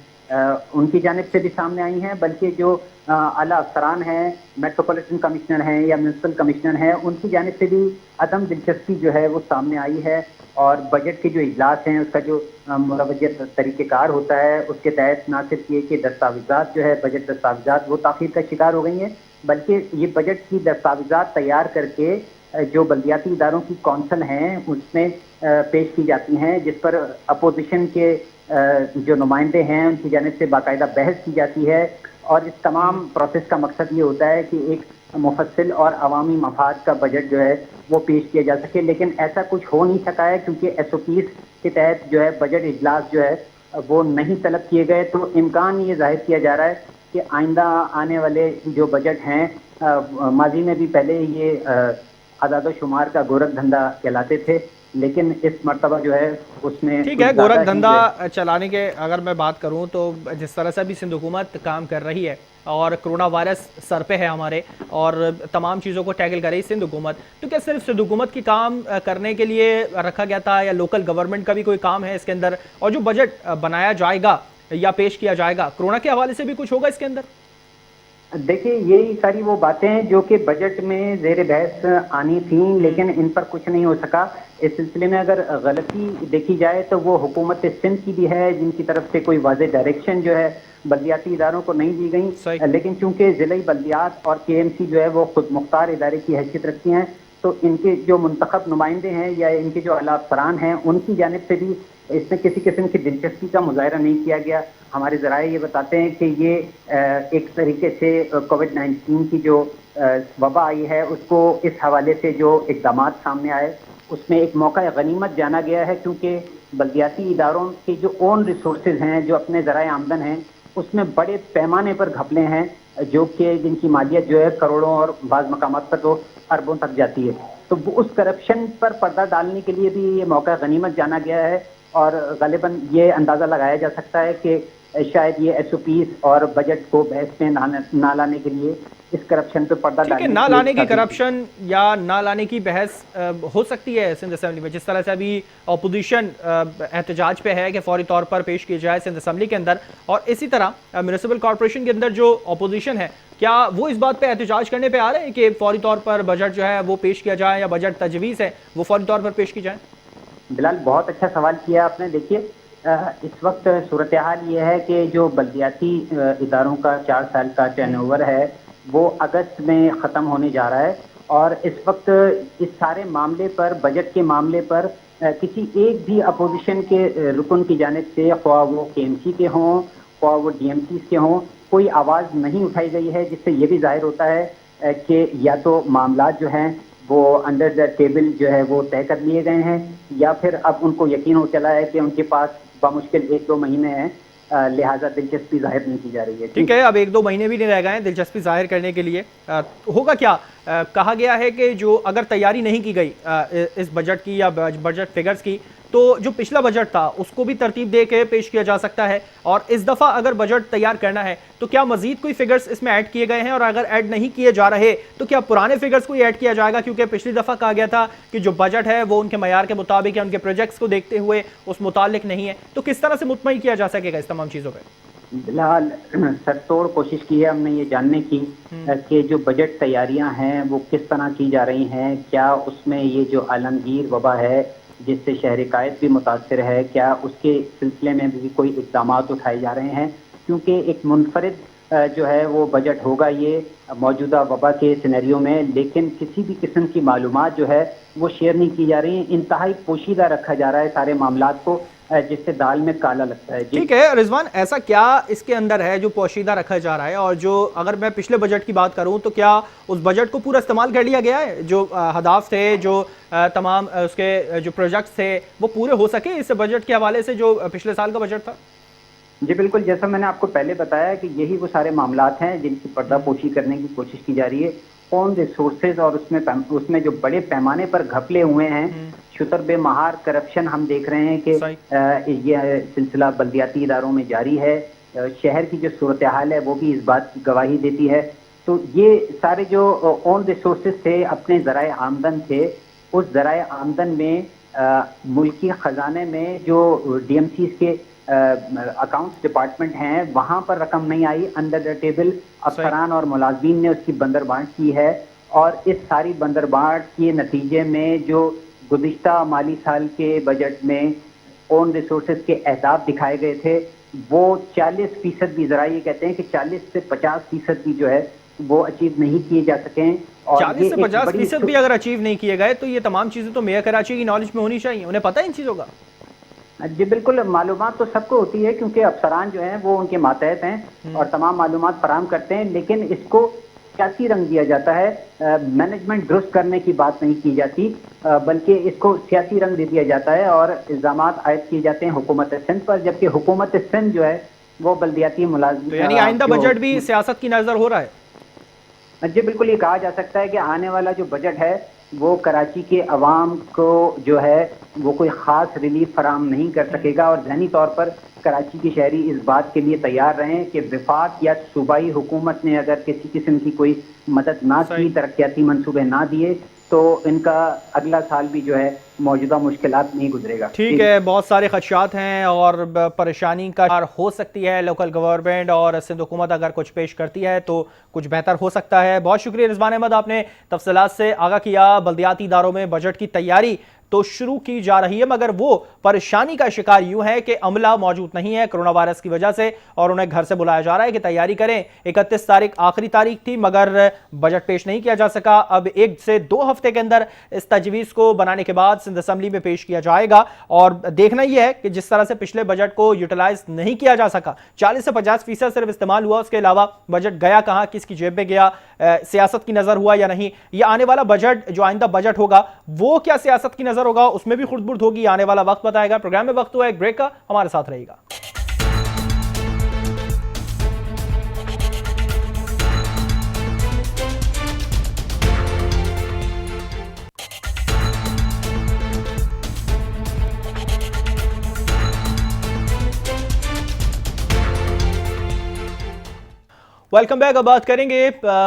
S4: उनकी जानिब से भी सामने आई हैं, बल्कि जो आला अफसरान हैं, मेट्रोपॉलिटन कमिश्नर हैं या म्यूनसिपल कमिश्नर हैं, उनकी जानिब से भी अदम दिलचस्पी जो है वो सामने आई है। और बजट के जो इजलास हैं उसका जो मुरवज्जह तरीक़ेकार होता है उसके तहत न सिर्फ ये कि दस्तावेज़ात जो है बजट दस्तावेज़ात वो ताख़ीर का शिकार हो गई हैं, बल्कि ये बजट की दस्तावेज़ात तैयार करके जो बल्दियाती इदारों की कौंसल हैं उसमें पेश की जाती हैं, जिस पर अपोजिशन के जो नुमाइंदे हैं उनकी जानिब से बाकायदा बहस की जाती है। और इस तमाम प्रोसेस का मकसद ये होता है कि एक मुफस्सिल और अवामी मफाद का बजट जो है वो पेश किया जा सके, लेकिन ऐसा कुछ हो नहीं सका है क्योंकि SOPs के तहत जो है बजट इजलास जो है वो नहीं तलब किए गए। तो इम्कान ये जाहिर किया जा रहा है कि आइंदा आने वाले जो बजट हैं, माजी में भी पहले ये आदाद शुमार का गोरख धंधा कहलाते थे, लेकिन इस मर्तबा जो है उसमें
S2: ठीक है, गोरख धंधा चलाने के अगर मैं बात करूं तो जिस तरह से अभी सिंध हुकूमत काम कर रही है और कोरोना वायरस सर पे है हमारे और तमाम चीज़ों को टैकल कर रही सिंध हुकूमत, तो क्या सिर्फ सिंध हुकूमत की काम करने के लिए रखा गया था या लोकल गवर्नमेंट का भी कोई काम है इसके अंदर? और जो बजट बनाया जाएगा या पेश किया जाएगा कोरोना के हवाले से भी कुछ होगा इसके अंदर?
S4: देखिए यही सारी वो बातें हैं जो कि बजट में ज़ेर बहस आनी थी, लेकिन इन पर कुछ नहीं हो सका। इस सिलसिले में अगर गलती देखी जाए तो वो हुकूमत सिंध की भी है, जिनकी तरफ से कोई वाज़ेह डायरेक्शन जो है बल्दियाती इदारों को नहीं दी गई, लेकिन चूंकि ज़िले बल्दियात और KMC जो है वो खुद मुख्तार इदारे की हैसियत रखती हैं, तो इनके जो मुंतखब नुमाइंदे हैं या इनके जो आला अफसरान हैं उनकी जानिब से भी इसमें किसी किस्म की दिलचस्पी का मुजाहरा नहीं किया गया। हमारे ज़राए ये बताते हैं कि ये एक तरीके से कोविड-19 की जो वबा आई है उसको इस हवाले से जो इक़दामात सामने आए उसमें एक मौका गनीमत जाना गया है, क्योंकि बल्दियाती इदारों के जो ओन रिसोर्सेज हैं, जो अपने ज़राए आमदन हैं, उसमें बड़े पैमाने पर घपले हैं जो कि जिनकी मालियत जो है करोड़ों और बाज़ मकामात पर तो अरबों तक जाती है। तो उस करप्शन पर पर्दा डालने के लिए भी ये मौका गनीमत जाना गया है और गालिबन ये अंदाज़ा लगाया जा सकता है कि शायद ये SOPs और बजट को बहस में ना लाने के लिए इस करप्शन पे पर्दा
S2: ठीक है,
S4: डालने
S2: ना
S4: की
S2: लाने
S4: एक
S2: की
S4: साजिश थी।
S2: करप्शन या ना लाने की बहस हो सकती है सिंध असेंबली में, जिस तरह से अभी अपोजिशन एहतजाज पे है कि फौरी तौर पर पेश की जाए सिंध असेंबली के अंदर, और इसी तरह म्यूनिसिपल कॉर्पोरेशन के अंदर जो अपोजिशन है, क्या वो इस बात पे एहतजाज करने पे आ रहे हैं कि फौरी तौर पर बजट जो है वो पेश किया जाए, या बजट तजवीज़ है वो फौरी तौर पर पेश की जाए?
S4: बिलाल, बहुत अच्छा सवाल किया आपने। देखिए, इस वक्त सूरत हाल ये है कि जो बल्दियाती इदारों का 4 साल का टर्नओवर है वो अगस्त में ख़त्म होने जा रहा है, और इस वक्त इस सारे मामले पर, बजट के मामले पर किसी एक भी अपोजिशन के रुकन की जानिब से, ख्वाह वो KMC के हों, ख्वाह वो DMCs के हों, कोई आवाज़ नहीं उठाई गई है, जिससे ये भी जाहिर होता है कि या तो मामलात जो हैं वो अंडर द टेबल जो है वो तय कर लिए गए हैं, या फिर अब उनको यकीन हो चला है कि उनके पास बामुश्किल 1-2 महीने हैं, लिहाजा दिलचस्पी जाहिर नहीं की जा रही है।
S2: ठीक है, अब 1-2 महीने भी नहीं रह गए हैं दिलचस्पी जाहिर करने के लिए। होगा क्या, कहा गया है कि जो अगर तैयारी नहीं की गई इस बजट की या बजट फिगर्स की, तो जो पिछला बजट था उसको भी तरतीब दे के पेश किया जा सकता है, और इस दफ़ा अगर बजट तैयार करना है तो क्या मजीद कोई फिगर्स इसमें ऐड किए गए हैं, और अगर ऐड नहीं किए जा रहे तो क्या पुराने फिगर्स को ही ऐड किया जाएगा? क्योंकि पिछली दफ़ा कहा गया था कि जो बजट है वो उनके मयार के मुताबिक या उनके प्रोजेक्ट्स को देखते हुए उस मुतालिक नहीं है, तो किस तरह से मुतमईन किया जा सकेगा इस तमाम चीज़ों पर?
S4: फिलहाल सरतोड़ कोशिश की है हमने ये जानने की कि जो बजट तैयारियां हैं वो किस तरह की जा रही हैं, क्या उसमें ये जो आलमगीर वबा है जिससे शहर कायद भी मुतासर है, क्या उसके सिलसिले में भी कोई इक़दाम उठाए जा रहे हैं, क्योंकि एक मुनफरिद जो है वो बजट होगा ये मौजूदा वबा के सिनेरियो में, लेकिन किसी भी किस्म की मालूमात जो है वो शेयर नहीं की जा रही हैं, इंतहाई पोशीदा रखा जा रहा है सारे मामलात को, जिससे दाल में काला लगता है।
S2: ठीक है रिजवान, ऐसा क्या इसके अंदर है जो पोशीदा रखा जा रहा है, और जो अगर मैं पिछले बजट की बात करूं तो क्या उस बजट को पूरा इस्तेमाल कर लिया गया है? जो हदाफ थे, जो तमाम उसके जो प्रोजेक्ट्स थे वो पूरे हो सके इस बजट के हवाले से जो पिछले साल का बजट था?
S4: जी बिल्कुल, जैसा मैंने आपको पहले बताया कि यही वो सारे मामलात हैं जिनकी पर्दापोशी करने की कोशिश की जा रही है। ऑन रिसोर्सेज और उसमें जो बड़े पैमाने पर घपले हुए हैं, शुतर बेमहार करप्शन हम देख रहे हैं कि ये सिलसिला बल्दियाती इदारों में जारी है। शहर की जो सूरत हाल है वो भी इस बात की गवाही देती है। तो ये सारे जो ऑन रिसोर्सेज थे, अपने ज़राए आमदन थे, उस ज़राए आमदन में मुल्की ख़जाने में जो DMCs के अकाउंट्स डिपार्टमेंट हैं वहाँ पर रकम नहीं आई, अंडर द टेबल अफसरान और मुलाजमीन ने उसकी बंदरबांट की है, और इस सारी बंदरबांट के नतीजे में जो गुज़िश्ता माली साल के बजट में ऑन रिसोर्सेज के अहदाफ दिखाए गए थे वो 40% भी, ज़रा ये कहते हैं कि 40 से 50% भी जो है वो अचीव नहीं किए जा सके। और
S2: 40 से 50% भी अगर अचीव नहीं किए गए तो ये तमाम चीज़ें तो मेयर कराची की नॉलेज में होनी चाहिए, उन्हें पता है इन चीज़ों का।
S4: जी बिल्कुल, मालूमात तो सबको होती है क्योंकि अफसरान जो हैं वो उनके मातहत हैं और तमाम मालूमात फराहम करते हैं, लेकिन इसको सियासी रंग दिया जाता है। मैनेजमेंट दुरुस्त करने की बात नहीं की जाती, बल्कि इसको सियासी रंग दे दिया जाता है और इल्ज़ामात आयद किए जाते हैं हुकूमत सिंध पर, जबकि हुकूमत सिंध जो है वो बल्दियाती मुलाजिम।
S2: तो यानी आइंदा बजट भी सियासत की नज़र हो रहा है?
S4: जी बिल्कुल, ये कहा जा सकता है कि आने वाला जो बजट है वो कराची के अवाम को जो है वो कोई ख़ास रिलीफ फराम नहीं कर सकेगा, और ज़हनी तौर पर कराची के शहरी इस बात के लिए तैयार रहें कि विफाक या सूबाई हुकूमत ने अगर किसी किस्म की कोई मदद ना की, तरक्याती मंसूबे ना दिए, तो इनका अगला साल भी जो है मौजूदा मुश्किलात नहीं गुजरेगा।
S2: ठीक है, बहुत सारे खदशात हैं और परेशानी का हो सकती है लोकल गवर्नमेंट, और सिंध हुकूमत अगर कुछ पेश करती है तो कुछ बेहतर हो सकता है। बहुत शुक्रिया रिजवान अहमद, आपने तफसीलात से आगाह किया। बल्दियाती इदारों में बजट की तैयारी तो शुरू की जा रही है, मगर वो परेशानी का शिकार यूं है कि अमला मौजूद नहीं है कोरोना वायरस की वजह से, और उन्हें घर से बुलाया जा रहा है कि तैयारी करें। 31 तारीख आखिरी तारीख थी, मगर बजट पेश नहीं किया जा सका। अब 1 से 2 हफ्ते के अंदर इस तजवीज़ को बनाने के बाद सिंध असेंबली में पेश किया जाएगा, और देखना यह है कि जिस तरह से पिछले बजट को यूटिलाइज नहीं किया जा सका, 40 से 50% सिर्फ इस्तेमाल हुआ, उसके अलावा बजट गया कहाँ, किसकी जेब में गया, सियासत की नज़र हुआ या नहीं। ये आने वाला बजट, जो आइंदा बजट होगा, वो क्या सियासत की नज़र होगा, उसमें भी खुर्द-बुर्द होगी, आने वाला वक्त बताएगा। प्रोग्राम में वक्त हुआ एक ब्रेक का, हमारे साथ रहेगा। Welcome back. अब बात करेंगे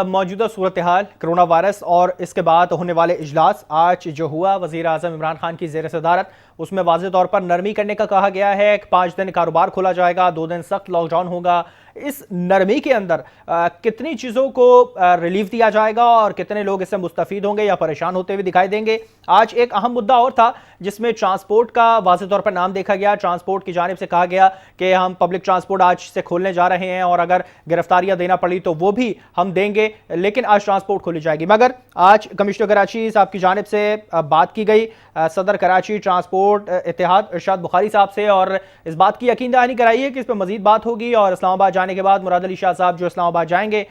S2: मौजूदा सूरत हाल कोरोना वायरस और इसके बाद होने वाले इजलास। आज जो हुआ वज़ीर आज़म इमरान खान की ज़ेर सदारत, उसमें वाज़ेह तौर पर नरमी करने का कहा गया है। 5 दिन कारोबार खोला जाएगा, 2 दिन सख्त लॉकडाउन होगा। इस नरमी के अंदर कितनी चीज़ों को रिलीफ दिया जाएगा और कितने लोग इससे मुस्तफ़ीद होंगे या परेशान होते हुए दिखाई देंगे। आज एक अहम मुद्दा और था जिसमें ट्रांसपोर्ट का वाज़ेह तौर पर नाम देखा गया। ट्रांसपोर्ट की जानिब से कहा गया कि हम पब्लिक ट्रांसपोर्ट आज से खोलने जा रहे हैं और अगर गिरफ्तारियां देना पड़ी तो वो भी हम देंगे, लेकिन आज ट्रांसपोर्ट खोली जाएगी। मगर आज कमिश्नर कराची साहब की जानिब से बात की गई सदर कराची ट्रांसपोर्ट इत्तेहाद इरशाद बुखारी साहब से, और इस बात की यकीन दहानी कराई है कि इस पर मजीद बात होगी और इस्लामाबाद जाने के बाद मुराद अली शाह साहब जो इस्लामाबाद जाएंगे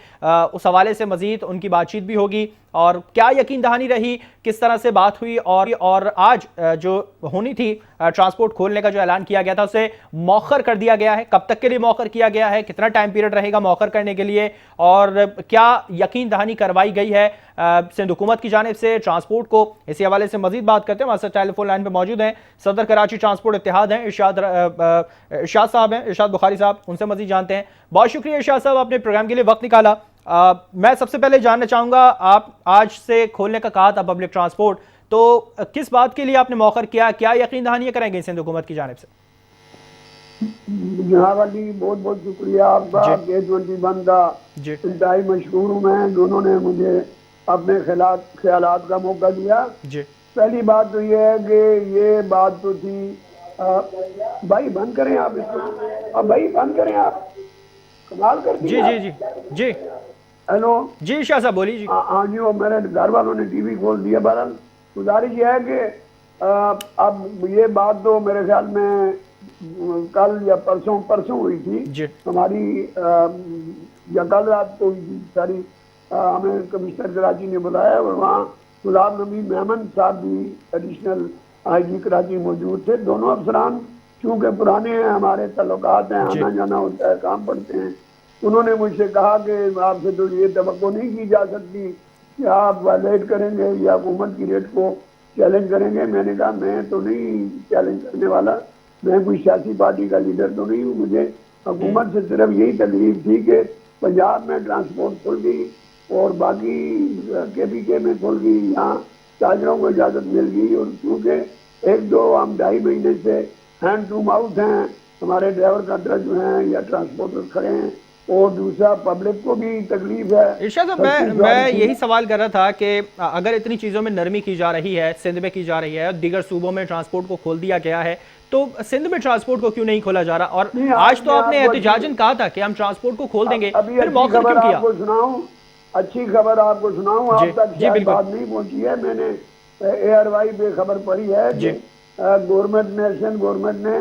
S2: उस हवाले से मजीद उनकी बातचीत भी होगी और क्या यकीन दहानी रही, किस तरह से बात हुई। और आज जो होनी थी ट्रांसपोर्ट खोलने का जो ऐलान किया गया था उसे मौखर कर दिया गया है। कब तक के लिए मौखर किया गया है, कितना टाइम पीरियड रहेगा मौखर करने के लिए, और क्या यकीन दहानी करवाई गई है सिंध हुकूमत की जानिब से ट्रांसपोर्ट को। इसी हवाले से मजीद बात करते हैं। हमारे साथ टेलीफोन लाइन पे मौजूद हैं सदर कराची ट्रांसपोर्ट इत्तेहाद हैं इरशाद साहब हैं, इरशाद बुखारी साहब, उनसे मजीद जानते हैं। बहुत शुक्रिया इरशाद साहब, आपने प्रोग्राम के लिए वक्त निकाला। मैं सबसे पहले जानना चाहूँगा, आप आज से खोलने का कहा था पब्लिक ट्रांसपोर्ट, तो किस बात के लिए आपने मौखर किया, क्या यकीन दहानी करेंगे सिंध हुकूमत की जानिब से?
S5: जनाब अली, बहुत बहुत शुक्रिया आपका। K20 बंदा इंतहाई मशहूर हूँ मैं। दोनों ने मुझे अपने ख्यालात का मौका दिया। पहली बात तो ये है कि ये बात तो थी भाई बंद करें आप इसको, अब भाई बंद करें आप, कमाल कर
S2: जी जी जी जी
S5: हेलो
S2: जी शाह साहब बोलिए जी।
S5: हाँ जी, वो मेरे घर वालों ने टीवी खोल दिया। बहरहाल गुजारिश ये है कि अब ये बात तो मेरे ख्याल में कल या परसों हुई थी हमारी, या कल रात को हुई थी सारी। हमें कमिश्नर कराची ने बुलाया और वहाँ गुलाम नबी मेमन साहब भी एडिशनल IG कराची मौजूद थे। दोनों अफसरान चूँकि पुराने हैं, हमारे ताल्लुकात हैं, आना जाना होता है, काम पड़ते हैं। उन्होंने मुझसे कहा कि आपसे तो ये तवक्को नहीं की जा सकती कि आप वायलेट करेंगे या हुकूमत की रेट को चैलेंज करेंगे। मैंने कहा मैं तो नहीं चैलेंज करने वाला, मैं कोई सियासी पार्टी का लीडर तो नहीं हूँ। मुझे हुकूमत से सिर्फ यही तकलीफ थी कि पंजाब में ट्रांसपोर्ट खुल गई और बाकी KPK में खुल गई, यहाँ ताजरों को इजाज़त मिल गई। और क्योंकि 1-2 महीने से हैंड टू माउथ हैं, हमारे ड्राइवर कंडक्टर जो हैं या ट्रांसपोर्टर खड़े हैं, और दूसरा पब्लिक को भी तकलीफ है।
S2: इरशाद साहब, मैं यही सवाल कर रहा था कि अगर इतनी चीज़ों में नरमी की जा रही है, सिंध में की जा रही है, दीगर सूबों में ट्रांसपोर्ट को खोल दिया गया है, तो सिंध में ट्रांसपोर्ट को क्यों नहीं खोला जा रहा? और आज तो आपने एहतिजाजन कहा था कि हम ट्रांसपोर्ट को खोल देंगे, फिर मौखर क्यों किया?
S5: आपको सुनाऊं, अच्छी खबर आपको सुनाऊं, आप तक शायद बात नहीं पहुंची है। मैंने ARY पे खबर पढ़ी है कि गवर्नमेंट ने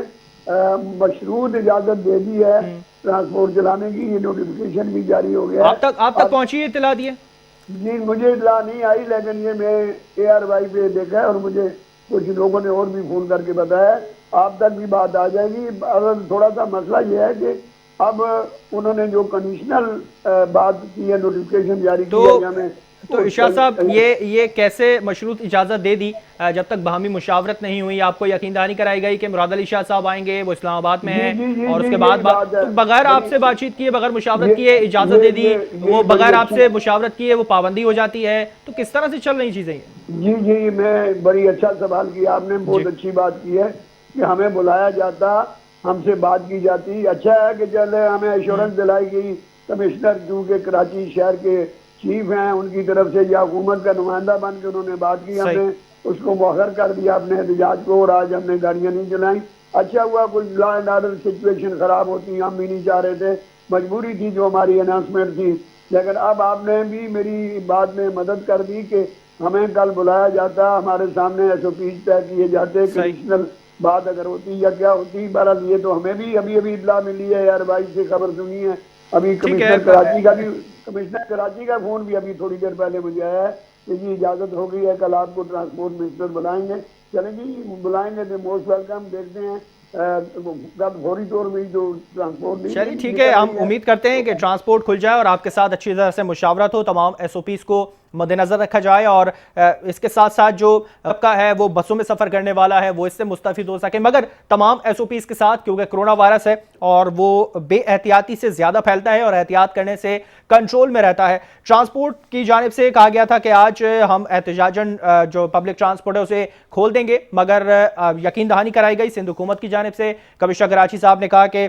S5: मशरूत इजाजत दे दी है ट्रांसपोर्ट चलाने की। ये नोटिफिकेशन भी जारी हो गया।
S2: आप तक पहुंची इत्तला दी है?
S5: जी मुझे इत्तला नहीं आई, लेकिन ये मैं ARY पे देखा है और मुझे कुछ लोगों ने और भी फोन करके बताया। आप तक भी बात आ जाएगी। अगर थोड़ा सा मसला ये है कि अब उन्होंने जो कंडीशनल बात की है, नोटिफिकेशन जारी किया है,
S2: तो इरशाद साहब ये कैसे मशरूत इजाज़त दे दी जब तक बाहमी मुशावरत नहीं हुई? आपको यकीन दहानी कराई गई कि मुराद अली शाह साहब आएंगे, वो इस्लामाबाद में हैं, और उसके बाद तो बगैर आपसे बातचीत किए, बगैर मुशावरत किए इजाज़त दे दी, वो बगैर आपसे मुशावरत किए वो पाबंदी हो जाती है, तो किस तरह से चल रही चीज़ें?
S5: जी मैं बड़ी अच्छा सवाल किया आपने, बहुत अच्छी बात की है कि हमें बुलाया जाता, हमसे बात की जाती। अच्छा है कि चल हमें एश्योरेंस दिलाई गई, कमिश्नर चूँकि कराची शहर के चीफ हैं, उनकी तरफ से या हुकूमत का नुमाइंदा बन के उन्होंने बात की, हमने उसको मौखर कर दिया अपने एहतजाज को, और आज हमने गाड़ियाँ नहीं चलाई। अच्छा हुआ, कुछ लॉ एंड ऑर्डर सिचुएशन खराब होती, हम भी नहीं चाह रहे थे, मजबूरी थी जो हमारी अनाउंसमेंट थी। लेकिन अब आपने भी मेरी बात में मदद कर दी कि हमें कल बुलाया जाता, हमारे सामने SOPs तय किए जाते, कंडीशनल बात अगर होती या क्या होती। बहरहाल ये तो हमें भी अभी इत्तला मिली है, यार भाई से खबर सुनी है। अभी कमिश्नर कराची का फोन भी अभी थोड़ी देर पहले मुझे आया है कि जी इजाज़त हो गई है, कल आपको ट्रांसपोर्ट मिनिस्टर बुलाएंगे। चलें जी, बुलाएंगे तो मोस्ट वेलकम। देखते हैं फौरी तौर में जो ट्रांसपोर्ट नहीं।
S2: चलिए ठीक है, हम उम्मीद करते हैं कि ट्रांसपोर्ट खुल जाए और आपके साथ अच्छी तरह से मुशावरत हो, तमाम SOPs को مد نظر رکھا جائے اور اس کے ساتھ ساتھ جو طبقہ ہے وہ بسوں میں سفر کرنے والا ہے وہ اس سے مستفید ہو سکے، مگر تمام ایس او پیز کے ساتھ، کیونکہ کرونا وائرس ہے اور وہ بے احتیاطی سے زیادہ پھیلتا ہے اور احتیاط کرنے سے کنٹرول میں رہتا ہے۔ ٹرانسپورٹ کی جانب سے کہا گیا تھا کہ آج ہم احتجاجاً جو پبلک ٹرانسپورٹ ہے اسے کھول دیں گے، مگر یقین دہانی کرائی گئی سندھ حکومت کی جانب سے۔ کمشنر کراچی صاحب نے کہا کہ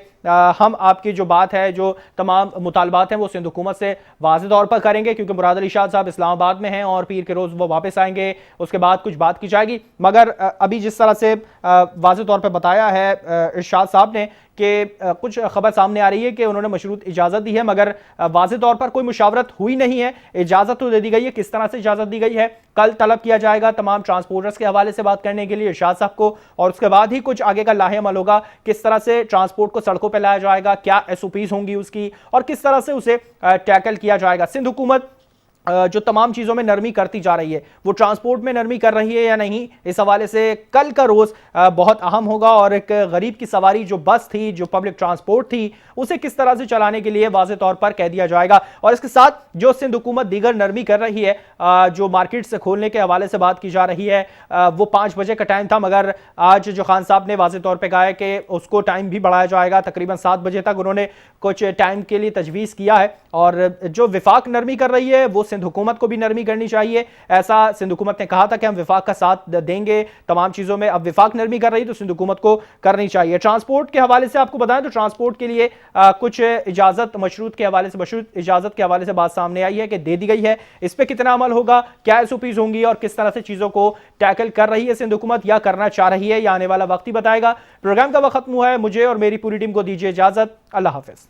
S2: ہم آپ کی جو بات ہے، جو تمام مطالبات ہیں وہ سندھ حکومت سے واضح طور پر کریں گے، کیونکہ مراد علی شاہ صاحب اسلام آباد میں ہیں اور پیر کے روز وہ واپس آئیں گے، اس کے بعد کچھ بات کی جائے گی۔ مگر ابھی جس طرح سے واضح طور پہ بتایا ہے ارشاد صاحب نے کہ کچھ خبر سامنے آ رہی ہے کہ انہوں نے مشروط اجازت دی ہے، مگر واضح طور پر کوئی مشاورت ہوئی نہیں ہے۔ اجازت تو دے دی گئی ہے، کس طرح سے اجازت دی گئی ہے کل طلب کیا جائے گا تمام ٹرانسپورٹرز کے حوالے سے بات کرنے کے لیے ارشاد صاحب کو، اور اس کے بعد ہی کچھ آگے کا لاہے عمل ہوگا، کس طرح سے ٹرانسپورٹ کو سڑکوں پہ لایا جائے گا، کیا ایس او پیز ہوں گی اس کی، اور کس طرح سے اسے ٹیکل کیا جائے گا۔ سندھ حکومت جو تمام چیزوں میں نرمی کرتی جا رہی ہے، وہ ٹرانسپورٹ میں نرمی کر رہی ہے یا نہیں، اس حوالے سے کل کا روز بہت اہم ہوگا، اور ایک غریب کی سواری جو بس تھی، جو پبلک ٹرانسپورٹ تھی، اسے کس طرح سے چلانے کے لیے واضح طور پر کہہ دیا جائے گا۔ اور اس کے ساتھ جو سندھ حکومت دیگر نرمی کر رہی ہے، جو مارکیٹ سے کھولنے کے حوالے سے بات کی جا رہی ہے، وہ 5 بجے کا ٹائم تھا، مگر آج جو خان صاحب نے واضح طور پہ کہا ہے کہ اس کو ٹائم بھی بڑھایا جائے گا، تقریباً 7 بجے تک انہوں نے کچھ ٹائم کے لیے تجویز کیا ہے۔ اور جو وفاق نرمی کر رہی ہے وہ سندھ حکومت کو بھی نرمی کرنی چاہیے، ایسا سندھ حکومت نے کہا تھا کہ ہم وفاق کا ساتھ دیں گے تمام چیزوں میں۔ اب وفاق نرمی کر رہی تو سندھ حکومت کو کرنی چاہیے۔ ٹرانسپورٹ کے حوالے سے آپ کو بتائیں تو ٹرانسپورٹ کے لیے کچھ اجازت مشروط اجازت کے حوالے سے بات سامنے آئی ہے کہ دے دی گئی ہے، اس پہ کتنا عمل ہوگا، کیا ایس او پیز ہوں گی، اور کس طرح سے چیزوں کو ٹیکل کر رہی ہے سندھ حکومت یا کرنا چاہ رہی ہے، یا آنے والا وقت ہی بتائے گا۔ پروگرام کا وقت ختم ہوا ہے، مجھے اور میری پوری ٹیم کو دیجیے اجازت، اللہ حافظ۔